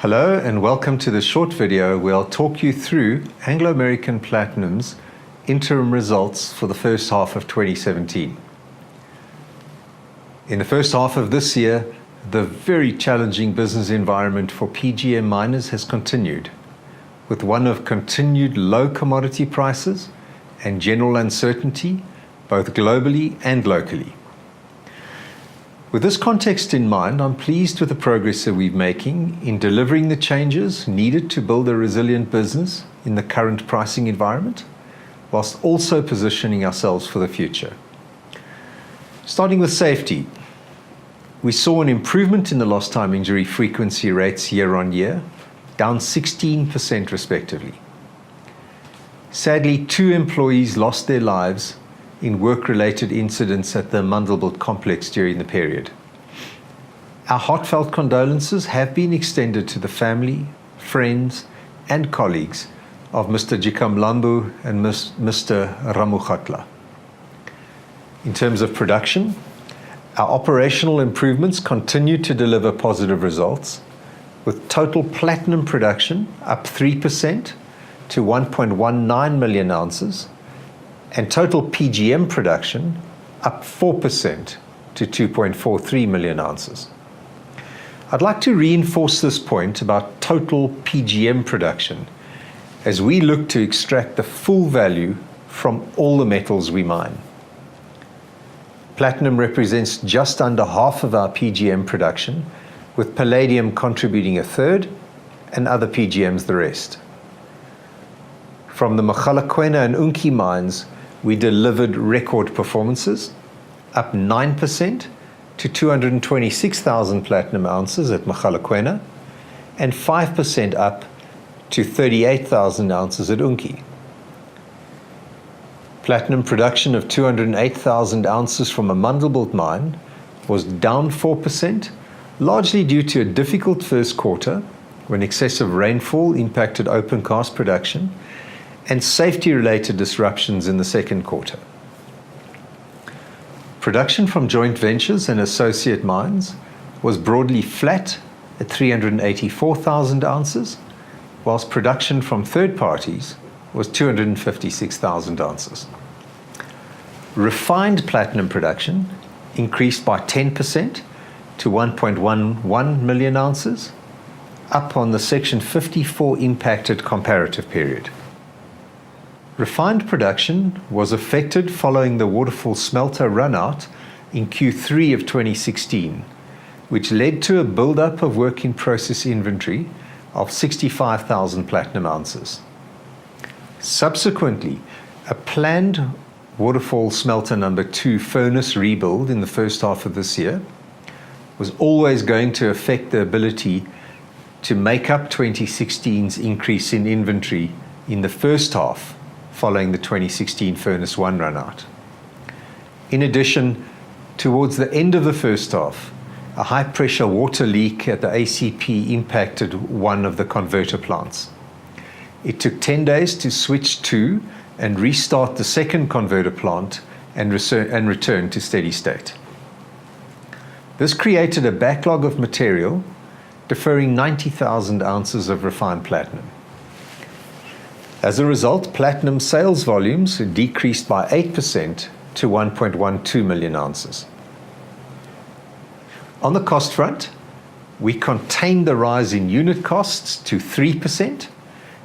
Hello and welcome to this short video where I'll talk you through Anglo American Platinum's interim results for the first half of 2017. In the first half of this year, the very challenging business environment for PGM miners has continued, with one of continued low commodity prices and general uncertainty, both globally and locally. With this context in mind, I'm pleased with the progress that we're making in delivering the changes needed to build a resilient business in the current pricing environment, whilst also positioning ourselves for the future. Starting with safety, we saw an improvement in the lost time injury frequency rates year on year, down 16% respectively. Sadly, 2 employees lost their lives in work-related incidents at the Amandelbult complex during the period. Our heartfelt condolences have been extended to the family, friends, and colleagues of Mr. Jikamlambu and Mr. Ramukhatla. In terms of production, our operational improvements continue to deliver positive results, with total platinum production up 3% to 1.19 million ounces, and total PGM production up 4% to 2.43 million ounces. I'd like to reinforce this point about total PGM production as we look to extract the full value from all the metals we mine. Platinum represents just under half of our PGM production, with palladium contributing a third and other PGMs the rest. From the Mogalakwena and Unki mines, we delivered record performances, up 9% to 226,000 platinum ounces at Mogalakwena, and 5% up to 38,000 ounces at Unki. Platinum production of 208,000 ounces from a Amandelbult mine was down 4%, largely due to a difficult first quarter when excessive rainfall impacted open cast production and safety-related disruptions in the second quarter. Production from joint ventures and associate mines was broadly flat at 384,000 ounces, whilst production from third parties was 256,000 ounces. Refined platinum production increased by 10% to 1.11 million ounces, up on the Section 54 impacted comparative period. Refined production was affected following the Waterfall smelter runout in Q3 of 2016, which led to a build-up of work-in-process inventory of 65,000 platinum ounces. Subsequently, a planned Waterfall smelter number 2 furnace rebuild in the first half of this year was always going to affect the ability to make up 2016's increase in inventory in the first half following the 2016 Furnace 1 runout. In addition, towards the end of the first half, a high-pressure water leak at the ACP impacted one of the converter plants. It took 10 days to switch to and restart the second converter plant and return to steady state. This created a backlog of material, deferring 90,000 ounces of refined platinum. As a result, platinum sales volumes decreased by 8% to 1.12 million ounces. On the cost front, we contained the rise in unit costs to 3%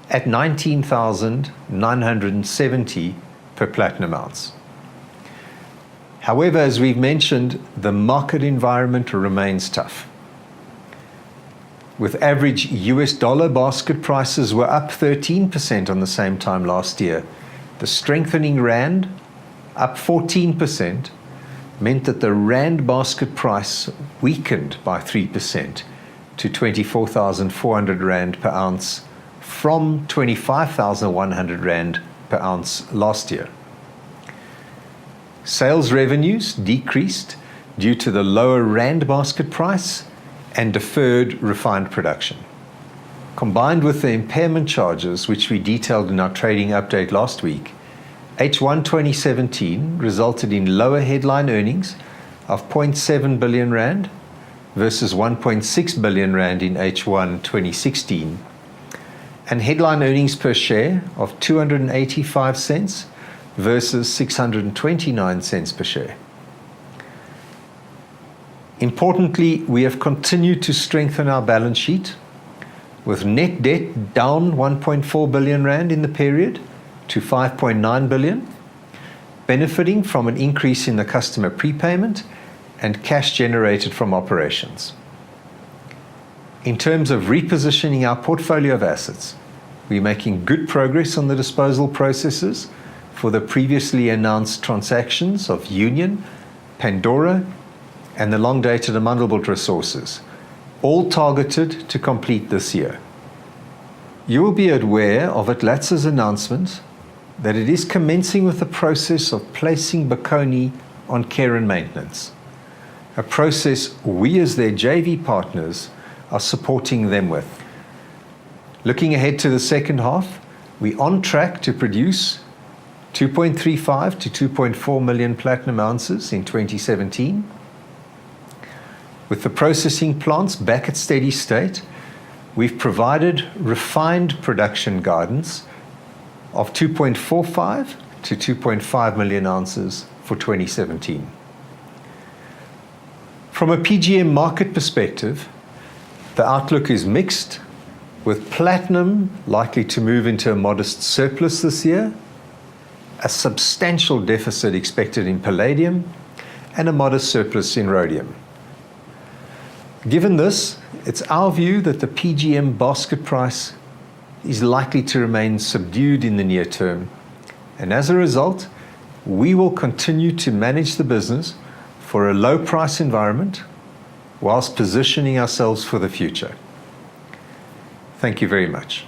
at 19,970 per platinum ounce. However, as we've mentioned, the market environment remains tough. With average US dollar basket prices were up 13% on the same time last year, the strengthening rand, up 14%, meant that the rand basket price weakened by 3% to 24,400 rand per ounce from 25,100 rand per ounce last year. Sales revenues decreased due to the lower rand basket price and deferred refined production. Combined with the impairment charges which we detailed in our trading update last week, H1 2017 resulted in lower headline earnings of 0.7 billion rand, versus 1.6 billion rand in H1 2016, and headline earnings per share of 285 cents versus 629 cents per share. Importantly, we have continued to strengthen our balance sheet, with net debt down 1.4 billion rand in the period to 5.9 billion, benefiting from an increase in the customer prepayment and cash generated from operations. In terms of repositioning our portfolio of assets, we're making good progress on the disposal processes for the previously announced transactions of Union, Pandora, and the long-dated Amandelbult resources, all targeted to complete this year. You will be aware of Atlatsa's announcement that it is commencing with the process of placing Bokoni on care and maintenance, a process we as their JV partners are supporting them with. Looking ahead to the second half, we're on track to produce 2.35 to 2.4 million platinum ounces in 2017. With the processing plants back at steady state, we've provided refined production guidance of 2.45 to 2.5 million ounces for 2017. From a PGM market perspective, the outlook is mixed, with platinum likely to move into a modest surplus this year, a substantial deficit expected in palladium, and a modest surplus in rhodium. Given this, it's our view that the PGM basket price is likely to remain subdued in the near term, and as a result, we will continue to manage the business for a low price environment whilst positioning ourselves for the future. Thank you very much.